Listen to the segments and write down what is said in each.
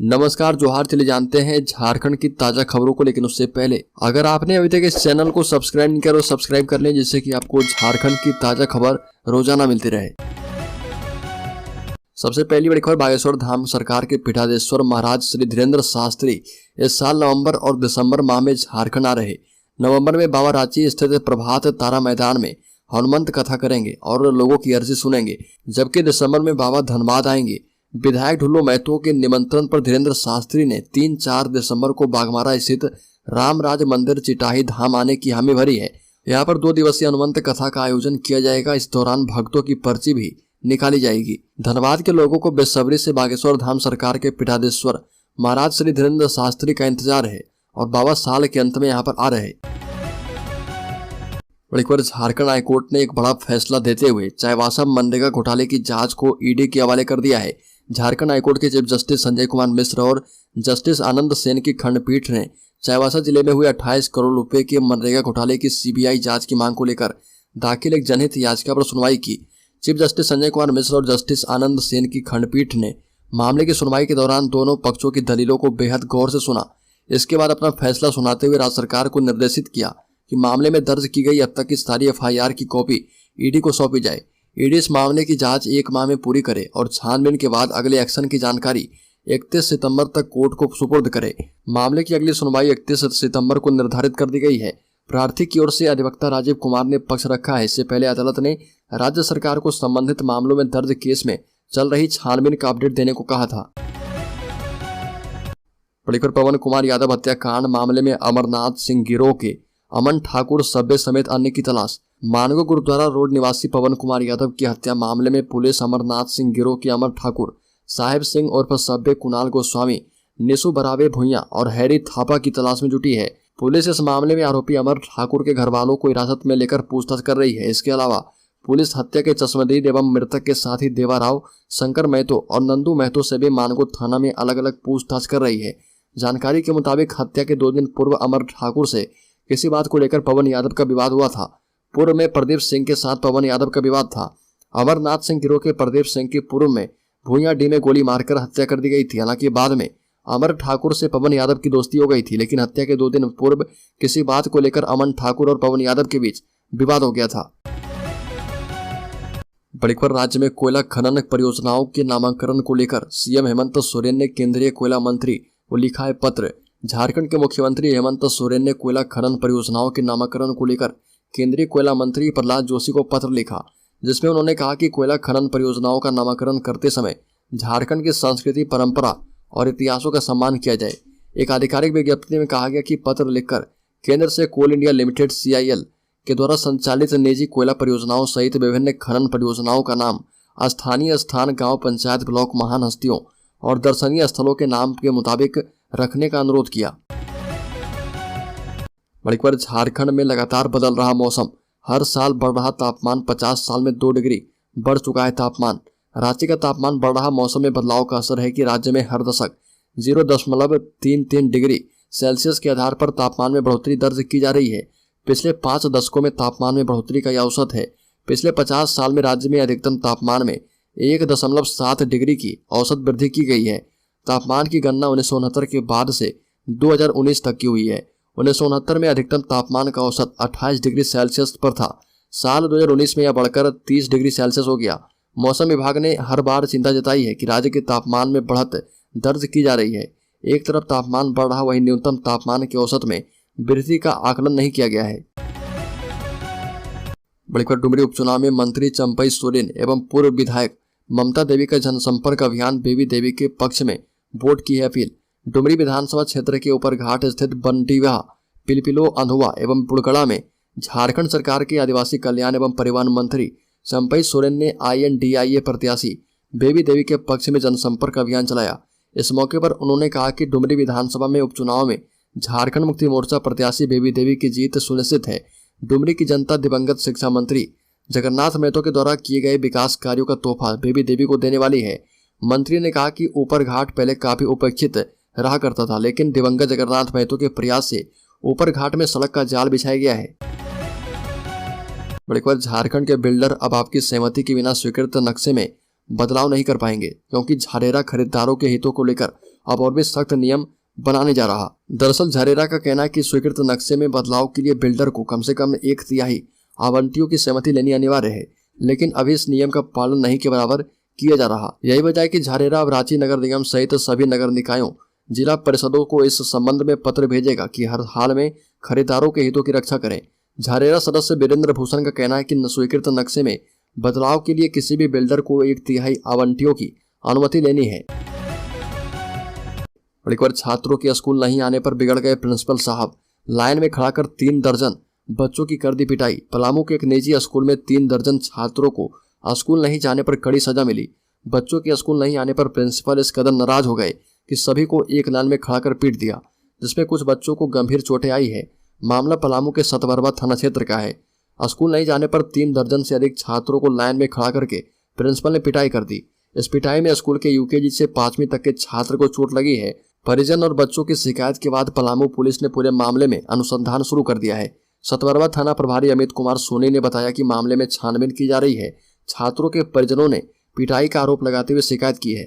नमस्कार जोहार। चले जानते हैं झारखंड की ताजा खबरों को, लेकिन उससे पहले अगर आपने अभी तक इस चैनल को सब्सक्राइब नहीं किया तो सब्सक्राइब कर लें, जिससे कि आपको झारखंड की ताजा खबर रोजाना मिलती रहे। सबसे पहली बड़ी खबर, बागेश्वर धाम सरकार के पीठाधीश्वर महाराज श्री धीरेन्द्र शास्त्री इस साल नवंबर और दिसंबर माह में झारखंड आ रहे। नवंबर में बाबा रांची स्थित प्रभात तारा मैदान में हनुमंत कथा करेंगे और लोगों की अर्जी सुनेंगे, जबकि दिसंबर में बाबा धनबाद आएंगे। विधायक ढुल्लो महतो के निमंत्रण पर धीरेन्द्र शास्त्री ने 3-4 दिसंबर को बाघमारा स्थित रामराज मंदिर चिटाही धाम आने की हामी भरी है। यहाँ पर 2 दिवसीय हनुमंत कथा का आयोजन किया जाएगा। इस दौरान भक्तों की पर्ची भी निकाली जाएगी। धनबाद के लोगों को बेसब्री से बागेश्वर धाम सरकार के पीठाधीश्वर महाराज श्री धीरेन्द्र शास्त्री का इंतजार है और बाबा साल के अंत में यहाँ पर आ रहे। बड़ी खबर, झारखंड हाईकोर्ट ने एक बड़ा फैसला देते हुए चाईबासा मनरेगा घोटाले की जांच को ईडी के हवाले कर दिया है। झारखंड हाईकोर्ट के चीफ जस्टिस संजय कुमार मिश्र और जस्टिस आनंद सेन की खंडपीठ ने चाईबासा जिले में हुए 28 करोड़ रुपए के मनरेगा घोटाले की सीबीआई जांच की मांग को लेकर दाखिल एक जनहित याचिका पर सुनवाई की। चीफ जस्टिस संजय कुमार मिश्र और जस्टिस आनंद सेन की खंडपीठ ने मामले की सुनवाई के दौरान दोनों पक्षों की दलीलों को बेहद गौर से सुना। इसके बाद अपना फैसला सुनाते हुए राज्य सरकार को निर्देशित किया कि मामले में दर्ज की गई अब तक की सारी एफआईआर की कॉपी ईडी को सौंपी जाए। ईडी इस मामले की जांच 1 माह में पूरी करे और छानबीन के बाद अगले एक्शन की जानकारी 31 सितंबर तक कोर्ट को सुपुर्द करे। मामले की अगली सुनवाई 31 सितंबर को निर्धारित कर दी गई है। प्रार्थी की ओर से अधिवक्ता राजीव कुमार ने पक्ष रखा है। इससे पहले अदालत ने राज्य सरकार को संबंधित मामलों में दर्ज केस में चल रही छानबीन का अपडेट देने को कहा था। पवन कुमार यादव हत्याकांड मामले में अमरनाथ सिंह गिरोह के अमन ठाकुर सभ्य समेत अन्य की तलाश। मानगो गुरुद्वारा रोड निवासी पवन कुमार यादव की हत्या मामले में पुलिस अमरनाथ सिंह गिरोह के अमर ठाकुर, साहेब सिंह उर्फ सभ्य, कुणाल गोस्वामी, निशु बरावे भुइया और हैरी थापा की तलाश में जुटी है। पुलिस इस मामले में आरोपी अमर ठाकुर के घर वालों को हिरासत में लेकर पूछताछ कर रही है। इसके अलावा पुलिस हत्या के चश्मदीद एवं मृतक के साथी देवाराव, शंकर महतो और नंदू महतो से भी मानगो थाना में अलग अलग पूछताछ कर रही है। जानकारी के मुताबिक हत्या के 2 दिन पूर्व अमर ठाकुर से किसी बात को लेकर पवन यादव का विवाद हुआ था। पूर्व में प्रदीप सिंह के साथ पवन यादव का विवाद था। अमरनाथ सिंह गिरोह के प्रदीप सिंह की पूर्व में भुइया डी में गोली मारकर हत्या कर दी गई थी। हालांकि बाद में अमर ठाकुर से पवन यादव की दोस्ती हो गई थी, लेकिन हत्या के 2 दिन पूर्व किसी बात को लेकर अमन ठाकुर और पवन यादव के बीच विवाद हो गया था। बड़ी खबर, राज्य में कोयला खनन परियोजनाओं के नामांकन को लेकर सीएम हेमंत सोरेन ने केंद्रीय कोयला मंत्री को लिखा है पत्र। झारखंड के मुख्यमंत्री हेमंत सोरेन ने कोयला खनन परियोजनाओं के नामकरण को लेकर केंद्रीय कोयला मंत्री प्रहलाद जोशी को पत्र लिखा, जिसमें उन्होंने कहा कि कोयला खनन परियोजनाओं का नामकरण करते समय झारखंड की संस्कृति, परंपरा और इतिहासों का सम्मान किया जाए। एक आधिकारिक विज्ञप्ति में कहा गया कि पत्र लिखकर केंद्र से कोल इंडिया लिमिटेड CIL के द्वारा संचालित निजी कोयला परियोजनाओं सहित विभिन्न खनन परियोजनाओं का नाम स्थानीय स्थान, गाँव, पंचायत, ब्लॉक, महान हस्तियों और दर्शनीय स्थलों के नाम के मुताबिक रखने का अनुरोध किया। बड़ी खबर, झारखंड में लगातार बदल रहा मौसम, हर साल बढ़ रहा तापमान, 50 साल में 2 डिग्री बढ़ चुका है तापमान। रांची का तापमान बढ़ रहा मौसम में बदलाव का असर है कि राज्य में हर दशक 0.33 डिग्री सेल्सियस के आधार पर तापमान में बढ़ोतरी दर्ज की जा रही है। पिछले 5 दशकों में तापमान में बढ़ोतरी का यह औसत है। पिछले 50 साल में राज्य में अधिकतम तापमान में 1.7 डिग्री की औसत वृद्धि की गई है। तापमान की गणना 1969 के बाद से 2019 तक की हुई है। 1969 में अधिकतम तापमान का औसत 28 डिग्री सेल्सियस पर था। साल 2019 में यह बढ़कर 30 डिग्री सेल्सियस हो गया। मौसम विभाग ने हर बार चिंता जताई है कि राज्य के तापमान में बढ़त दर्ज की जा रही है। एक तरफ तापमान बढ़ रहा, वहीं न्यूनतम तापमान के औसत में वृद्धि का आकलन नहीं किया गया है। बड़ी खबर, डुमरी उपचुनाव में मंत्री चंपई सोरेन एवं पूर्व विधायक ममता देवी का जनसंपर्क अभियान बेबी देवी के पक्ष में वोट की है अपील। डुमरी विधानसभा क्षेत्र के ऊपरघाट स्थित बनडीवा, पिलपिलो, अंधुआ एवं बुड़गड़ा में झारखंड सरकार के आदिवासी कल्याण एवं परिवहन मंत्री चंपई सोरेन ने INDIA प्रत्याशी बेबी देवी के पक्ष में जनसंपर्क अभियान चलाया। इस मौके पर उन्होंने कहा कि डुमरी विधानसभा में उपचुनाव में झारखंड मुक्ति मोर्चा प्रत्याशी बेबी देवी की जीत सुनिश्चित है। डुमरी की जनता दिवंगत शिक्षा मंत्री जगन्नाथ महतो के द्वारा किए गए विकास कार्यों का तोहफा बेबी देवी को देने वाली है। मंत्री ने कहा कि ऊपरघाट पहले काफी उपेक्षित रहा करता था, लेकिन दिवंगत जगन्नाथ महतो के प्रयास से ऊपरघाट में सड़क का जाल बिछाया गया है। बड़ी खबर, झारखंड के बिल्डर अब आपकी सहमति के बिना स्वीकृत नक्शे में बदलाव नहीं कर पाएंगे, क्योंकि झारेरा खरीदारों के हितों को लेकर अब और भी सख्त नियम बनाने जा रहा। दरअसल झारेरा का कहना है कि स्वीकृत नक्शे में बदलाव के लिए बिल्डर को कम से कम 1/3 आवंटियों की सहमति लेनी अनिवार्य है, लेकिन अभी इस नियम का पालन नहीं के बराबर किया जा रहा। यही वजह है कि झारेरा अब रांची नगर निगम सहित सभी नगर निकायों, जिला परिषदों को इस संबंध में पत्र भेजेगा कि हर हाल में खरीदारों के हितों की रक्षा करें। झारेरा सदस्य वीरेंद्र भूषण का कहना है कि स्वीकृत नक्शे में बदलाव के लिए किसी भी बिल्डर को 1/3 आवंटियों की अनुमति लेनी है। और एक बार छात्रों के स्कूल नहीं आने पर बिगड़ गए प्रिंसिपल साहब, लाइन में खड़ा कर 3 दर्जन बच्चों की कर दी पिटाई। पलामू के एक निजी स्कूल में 3 दर्जन छात्रों को स्कूल नहीं जाने पर कड़ी सजा मिली। बच्चों के स्कूल नहीं आने पर प्रिंसिपल इस कदर नाराज हो गए कि सभी को एक लाइन में खड़ा कर पीट दिया, जिसमें कुछ बच्चों को गंभीर चोटें आई है। मामला पलामू के सतबरवा थाना क्षेत्र का है। स्कूल नहीं जाने पर 3 दर्जन से अधिक छात्रों को लाइन में खड़ा करके प्रिंसिपल ने पिटाई कर दी। इस पिटाई में स्कूल के यूकेजी से 5वीं तक के छात्र को चोट लगी है। परिजन और बच्चों की शिकायत के बाद पलामू पुलिस ने पूरे मामले में अनुसंधान शुरू कर दिया है। सतबरवा थाना प्रभारी अमित कुमार सोनी ने बताया कि मामले में छानबीन की जा रही है। छात्रों के परिजनों ने पिटाई का आरोप लगाते हुए शिकायत की है।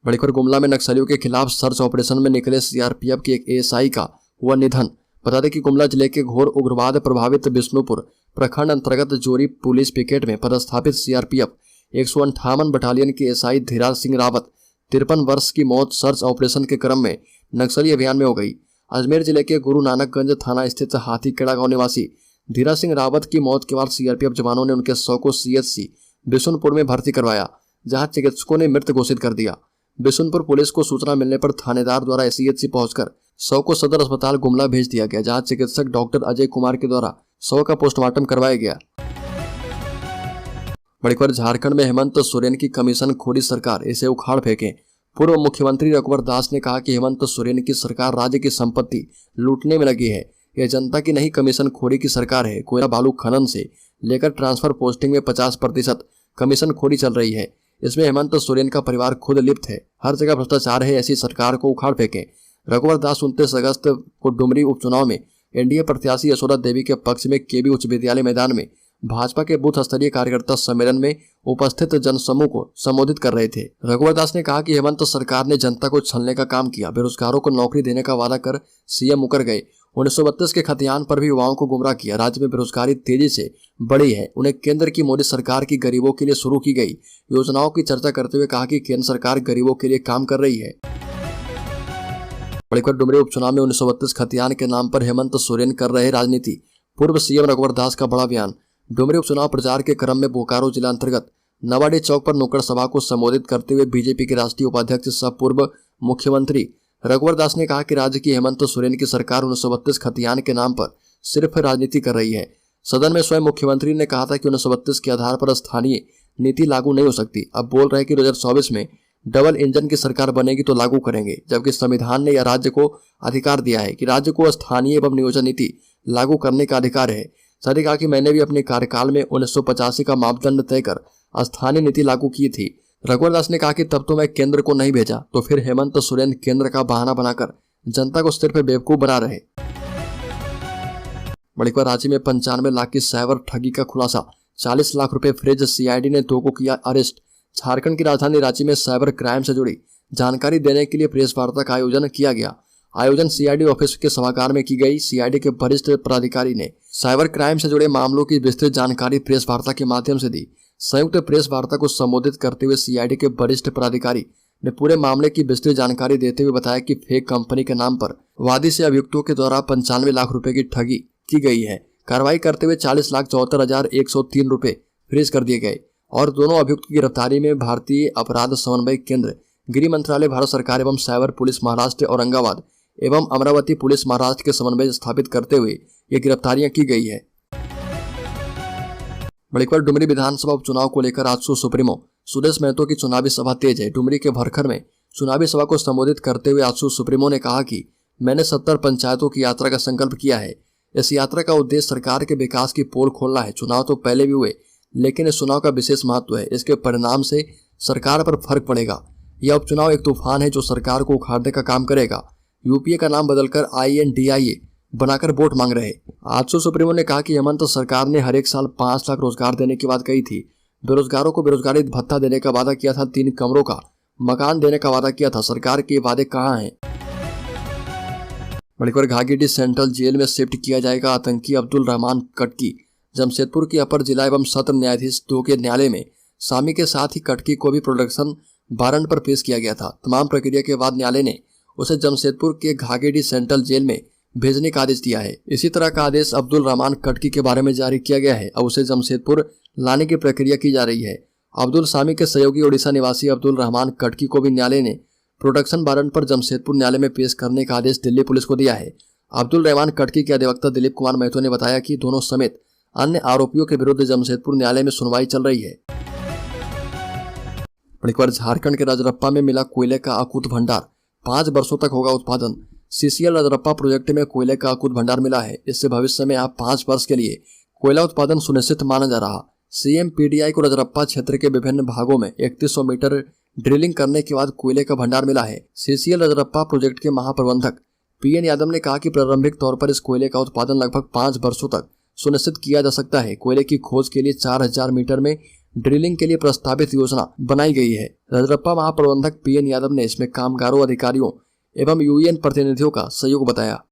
बड़ी खबर, गुमला में नक्सलियों के खिलाफ सर्च ऑपरेशन में निकले सीआरपीएफ के एक एएसआई का हुआ निधन। बता दें कि गुमला जिले के घोर उग्रवाद प्रभावित बिष्णुपुर प्रखंड अंतर्गत जोरी पुलिस पिकेट में पदस्थापित सीआरपीएफ 158 बटालियन के एएसआई धीराज सिंह रावत 53 वर्ष की मौत सर्च ऑपरेशन के क्रम में नक्सली अभियान में हो गई। अजमेर जिले के गुरु नानकगंज थाना स्थित हाथीखेड़ा गांव निवासी धीराज सिंह रावत की मौत के बाद सीआरपीएफ जवानों ने उनके शव को सीएचसी बिशुनपुर में भर्ती करवाया, जहां चिकित्सकों ने मृत घोषित कर दिया। बिशुनपुर पुलिस को सूचना मिलने पर थानेदार द्वारा सीएचसी पहुंचकर शव को सदर अस्पताल गुमला भेज दिया गया, जहां चिकित्सक डॉक्टर अजय कुमार के द्वारा शव का पोस्टमार्टम करवाया गया। बड़ी खबर, झारखंड में हेमंत सोरेन की कमीशन खोरी सरकार, इसे उखाड़ फेंके। पूर्व मुख्यमंत्री रघुवर दास ने कहा कि हेमंत सोरेन की सरकार राज्य की संपत्ति लूटने में लगी है। यह जनता की नहीं कमीशन खोरी की सरकार है। कोयला बालू खनन से लेकर ट्रांसफर पोस्टिंग में 50% कमीशन खोरी चल रही है। इसमें हेमंत सोरेन का परिवार खुद लिप्त है। हर जगह भ्रष्टाचार है, ऐसी सरकार को उखाड़ फेंके। रघुवर दास 29 अगस्त को डुमरी उपचुनाव में एनडीए प्रत्याशी यशोदा देवी के पक्ष में केबी उच्च विद्यालय मैदान में भाजपा के बूथ स्तरीय कार्यकर्ता सम्मेलन में उपस्थित जनसमूह को संबोधित कर रहे थे। रघुवर दास ने कहा कि हेमंत सरकार ने जनता को छलने का काम किया, बेरोजगारों को नौकरी देने का वादा कर सीएम मुकर गए। 1932 के खतियान पर भी युवाओं को गुमराह किया। राज्य में बेरोजगारी तेजी से बढ़ी है। उन्हें केंद्र की मोदी सरकार की गरीबों के लिए शुरू की गई योजनाओं की चर्चा करते हुए कहा कि केंद्र सरकार गरीबों के लिए काम कर रही है। बड़ी खबर, डुमरी उपचुनाव में 1932 खतियान के नाम पर हेमंत सोरेन कर रहे राजनीति, पूर्व सीएम रघुवर दास का बड़ा बयान। डुमरी उपचुनाव प्रचार के क्रम में बोकारो जिला अंतर्गत नवाडी चौक पर नुक्कड़ सभा को संबोधित करते हुए बीजेपी के राष्ट्रीय उपाध्यक्ष सह पूर्व मुख्यमंत्री रघुवर दास ने कहा कि राज्य की हेमंत सोरेन की सरकार 1932 खतियान के नाम पर सिर्फ राजनीति कर रही है। सदन में स्वयं मुख्यमंत्री ने कहा था कि 1932 के आधार पर स्थानीय नीति लागू नहीं हो सकती। अब बोल रहे हैं कि 2024 में डबल इंजन की सरकार बनेगी तो लागू करेंगे, जबकि संविधान ने यह राज्य को अधिकार दिया है कि राज्य को स्थानीय एवं नियोजन नीति लागू करने का अधिकार है। साथ ही कहा कि मैंने भी अपने कार्यकाल में 1985 का मापदंड तय कर स्थानीय नीति लागू की थी। रघुवर दास ने कहा कि तब तो मैं केंद्र को नहीं भेजा, तो फिर हेमंत सोरेन केंद्र का बहाना बनाकर जनता को सिर्फ बेवकूफ बना रहे। बड़ी खबर, राज्य में 95 लाख की साइबर ठगी का खुलासा, 40 लाख रुपए फ्रिज, सीआईडी ने 2 को किया अरेस्ट। झारखंड की राजधानी रांची में साइबर क्राइम से जुड़ी जानकारी देने के लिए प्रेस वार्ता का आयोजन किया गया। आयोजन सीआईडी ऑफिस के सभागार में की गई। सीआईडी के वरिष्ठ पदाधिकारी ने साइबर क्राइम से जुड़े मामलों की विस्तृत जानकारी प्रेस वार्ता के माध्यम से दी। संयुक्त प्रेस वार्ता को संबोधित करते हुए सीआईडी के वरिष्ठ पदाधिकारी ने पूरे मामले की विस्तृत जानकारी देते हुए बताया कि फेक कंपनी के नाम पर वादी से अभियुक्तों के द्वारा 95 लाख रुपए की ठगी की गई है। कार्रवाई करते हुए 40,74,103 रुपए फ्रीज कर दिए गए और दोनों अभियुक्त की गिरफ्तारी में भारतीय अपराध समन्वय केंद्र, गृह मंत्रालय भारत सरकार एवं साइबर पुलिस महाराष्ट्र औरंगाबाद एवं अमरावती पुलिस महाराष्ट्र के समन्वय स्थापित करते हुए ये गिरफ्तारियां की गई है। बड़ी खबर, डुमरी विधानसभा उपचुनाव को लेकर आजसू सुप्रीमो सुदेश महतो की चुनावी सभा तेज है। डुमरी के भरखर में चुनावी सभा को संबोधित करते हुए आजसू सुप्रीमो ने कहा कि मैंने 70 पंचायतों की यात्रा का संकल्प किया है। इस यात्रा का उद्देश्य सरकार के विकास की पोल खोलना है। चुनाव तो पहले भी हुए, लेकिन इस चुनाव का विशेष महत्व है। इसके परिणाम से सरकार पर फर्क पड़ेगा। यह उपचुनाव एक तूफान है जो सरकार को उखाड़ने का काम करेगा। यूपीए का नाम बदलकर INDIA बनाकर वोट मांग रहे। आजसू सुप्रीमो ने कहा कि हेमंत सरकार ने हर एक साल 5 लाख रोजगार देने की बात कही थी। बेरोजगारों को बेरोजगारी भत्ता देने का वादा किया था, 3 कमरों का मकान देने का वादा किया था। सरकार के वादे कहाँ हैं? बड़ी खबर, घाघीडीह सेंट्रल जेल में शिफ्ट किया जाएगा आतंकी अब्दुल रहमान कटकी। जमशेदपुर की अपर जिला एवं सत्र न्यायाधीश 2 के न्यायालय में सामी के साथ ही कटकी को भी प्रोडक्शन वारंट पर पेश किया गया था। तमाम प्रक्रिया के बाद न्यायालय ने उसे जमशेदपुर के घाघीडीह सेंट्रल जेल में भेजने का आदेश दिया है। इसी तरह का आदेश अब्दुल रहमान कटकी के बारे में जारी किया गया है। अब उसे जमशेदपुर लाने की प्रक्रिया की जा रही है। अब्दुल सामी के सहयोगी ओडिशा निवासी अब्दुल रहमान कटकी को भी न्यायालय ने प्रोडक्शन वारंट पर जमशेदपुर न्यायालय में पेश करने का आदेश दिल्ली पुलिस को दिया है। अब्दुल रहमान कटकी के अधिवक्ता दिलीप कुमार महतो ने बताया कि दोनों समेत अन्य आरोपियों के विरुद्ध जमशेदपुर न्यायालय में सुनवाई चल रही है। बड़ी खबर, झारखंड के रजरप्पा में मिला कोयले का अकूत भंडार, 5 वर्षों तक होगा उत्पादन। सीसीएल रजरप्पा प्रोजेक्ट में कोयले का अकूत भंडार मिला है। इससे भविष्य में आप 5 वर्ष के लिए कोयला उत्पादन सुनिश्चित माना जा रहा। सीएम पीडीआई को रजरप्पा क्षेत्र के विभिन्न भागों में 3100 मीटर ड्रिलिंग करने के बाद कोयले का भंडार मिला है। सीसीएल रजरप्पा प्रोजेक्ट के महाप्रबंधक पीएन यादव ने कहा कि प्रारंभिक तौर पर इस कोयले का उत्पादन लगभग 5 वर्षों तक सुनिश्चित किया जा सकता है। कोयले की खोज के लिए 4000 मीटर में ड्रिलिंग के लिए प्रस्तावित योजना बनाई गई है। रजरप्पा महाप्रबंधक पीएन यादव ने इसमें कामगारों, अधिकारियों एवं यूएन प्रतिनिधियों का सहयोग बताया।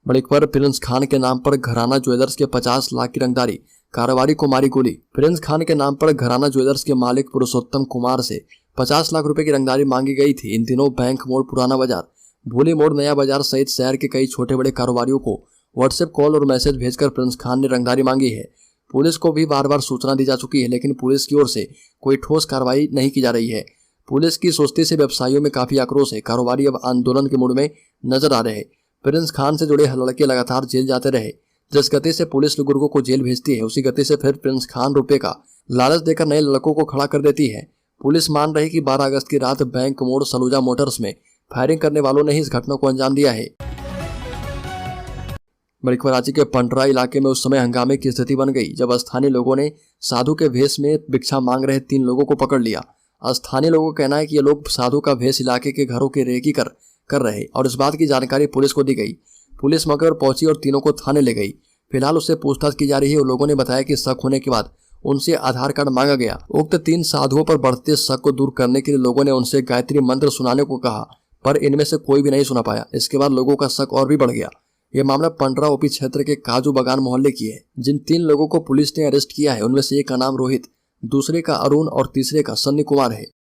बड़ी खबर, प्रिंस खान के नाम पर घराना ज्वेलर्स के 50 लाख की रंगदारी, कारोबारी को मारी गोली। प्रिंस खान के नाम पर घराना ज्वेलर्स के मालिक पुरुषोत्तम कुमार से 50 लाख रुपए की रंगदारी मांगी गई थी। इन दिनों बैंक मोड़, पुराना बाजार, भोली मोड़, नया बाजार सहित शहर के कई छोटे बड़े कारोबारियों को व्हाट्सएप कॉल और मैसेज भेजकर प्रिंस खान ने रंगदारी मांगी है। पुलिस को भी बार बार सूचना दी जा चुकी है, लेकिन पुलिस की ओर से कोई ठोस कार्रवाई नहीं की जा रही है। पुलिस की सुस्ती से व्यवसायियों में काफी आक्रोश है। कारोबारी अब आंदोलन के मूड में नजर आ रहे हैं। प्रिंस खान से जुड़े लड़के लगातार जेल जाते रहे। जिस गति से पुलिस लोगों को जेल भेजती है, उसी गति से फिर प्रिंस खान रुपए का लालच देकर नए लड़कों को खड़ा कर देती है। पुलिस मान रही कि 12 अगस्त की रात बैंक मोड़ सलूजा मोटर्स में फायरिंग करने वालों ने ही इस घटना को अंजाम दिया है। बड़ी खबर, रांची के पंडरा इलाके में उस समय हंगामे की स्थिति बन गई जब स्थानीय लोगों ने साधु के भेष में भिक्षा मांग रहे 3 लोगों को पकड़ लिया। स्थानीय लोगों का कहना है कि ये लोग साधु का भेष इलाके के घरों की रेकी कर रहे और इस बात की जानकारी पुलिस को दी गई। पुलिस मौके पर पहुंची और तीनों को थाने ले गई। फिलहाल उससे पूछताछ की जा रही है। लोगों ने बताया कि शक होने के बाद उनसे आधार कार्ड मांगा गया। उक्त 3 साधुओं पर बढ़ते शक को दूर करने के लिए लोगों ने उनसे गायत्री मंत्र सुनाने को कहा, पर इनमें से कोई भी नहीं सुना पाया। इसके बाद लोगों का शक और भी बढ़ गया। यह मामला पंडरा ओपी क्षेत्र के काजू बागान मोहल्ले की है। जिन 3 लोगों को पुलिस ने अरेस्ट किया है, उनमें से एक का नाम रोहित, दूसरे का अरुण और तीसरे का सन्नी कुमार है।